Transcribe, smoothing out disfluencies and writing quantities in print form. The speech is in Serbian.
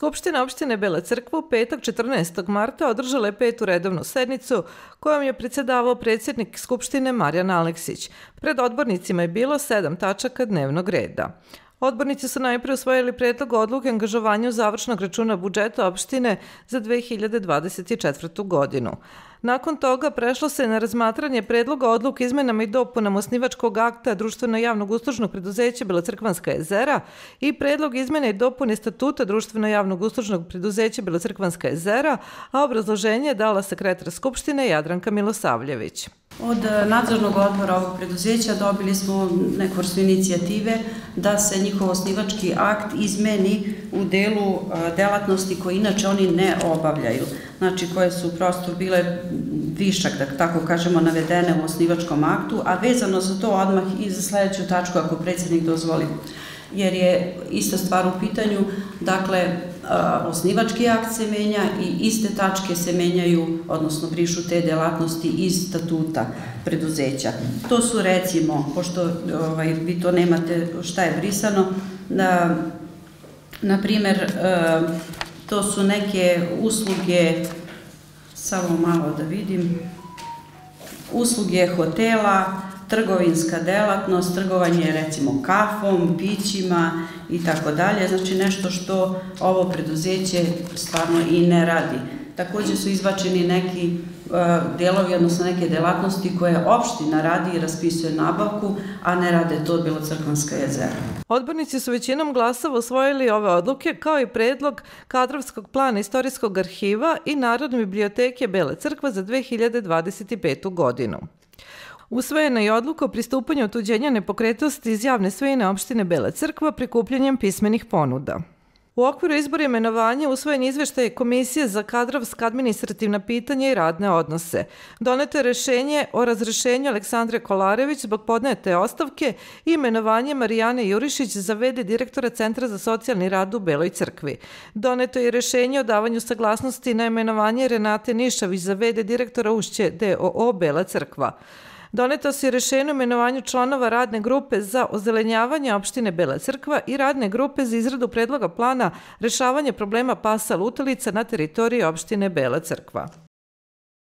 Skupština opštine Bela Crkva u petak 14. marta održala je 5. redovnu sednicu kojom je predsjedavao predsjednik Skupštine Marijan Aleksić. Pred odbornicima je bilo 7 tačaka dnevnog reda. Odbornici su najprije usvojili predlog odluke o angažovanju završnog računa budžeta opštine za 2024. godinu. Nakon toga prešlo se na razmatranje predloga odluke izmenama i dopunama osnivačkog akta društveno javnog uslužnog preduzeća Belocrkvanska jezera i predlog izmene i dopune statuta društveno javnog uslužnog preduzeća Belocrkvanska jezera, a obrazloženje je dala sekretar Skupštine Jadranka Milosavljević. Od nadzornog odbora ovog preduzeća dobili smo neku vrstu inicijative da se njihov osnivački akt izmeni u delu delatnosti koje inače oni ne obavljaju. Znači koje su prosto bile višak, da tako kažemo, navedene u osnivačkom aktu, a vezano za to odmah i za sledeću tačku ako predsjednik dozvoli. Jer je ista stvar u pitanju, dakle, osnivački akt se menja i iste tačke se menjaju, odnosno brišu te delatnosti iz statuta preduzeća. To su recimo, pošto vi to nemate šta je brisano, na primer, to su neke usluge, samo malo da vidim, usluge hotela, trgovinska delatnost, trgovanje recimo kafom, pićima i tako dalje, znači nešto što ovo preduzeće stvarno i ne radi. Također su izbačeni neki delovi, odnosno neke delatnosti koje opština radi i raspisuje nabavku, a ne rade to Belocrkvanska jezera. Odbornici su većinom glasova usvojili ove odluke kao i predlog kadrovskog plana istorijskog arhiva i Narodne biblioteke Bela Crkva za 2025. godinu. Usvojena je odluka o pristupanju otuđenja nepokretnosti iz javne svojine opštine Bela Crkva prikupljanjem pismenih ponuda. U okviru izbora imenovanja usvojen izveštaj Komisije za kadrovska administrativna pitanja i radne odnose. Doneto je rešenje o razrešenju Aleksandre Kolarević zbog podnete ostavke i imenovanje Marijane Jurišić za v.d. direktora Centra za socijalni rad u Beloj Crkvi. Doneto je rešenje o davanju saglasnosti na imenovanje Renate Nišavić za v.d. direktora Ušće d.o.o. Bela Crkva. Doneto se rešenje o imenovanju članova radne grupe za ozelenjavanje opštine Bela Crkva i radne grupe za izradu predloga plana rešavanja problema pasa lutalica na teritoriji opštine Bela Crkva.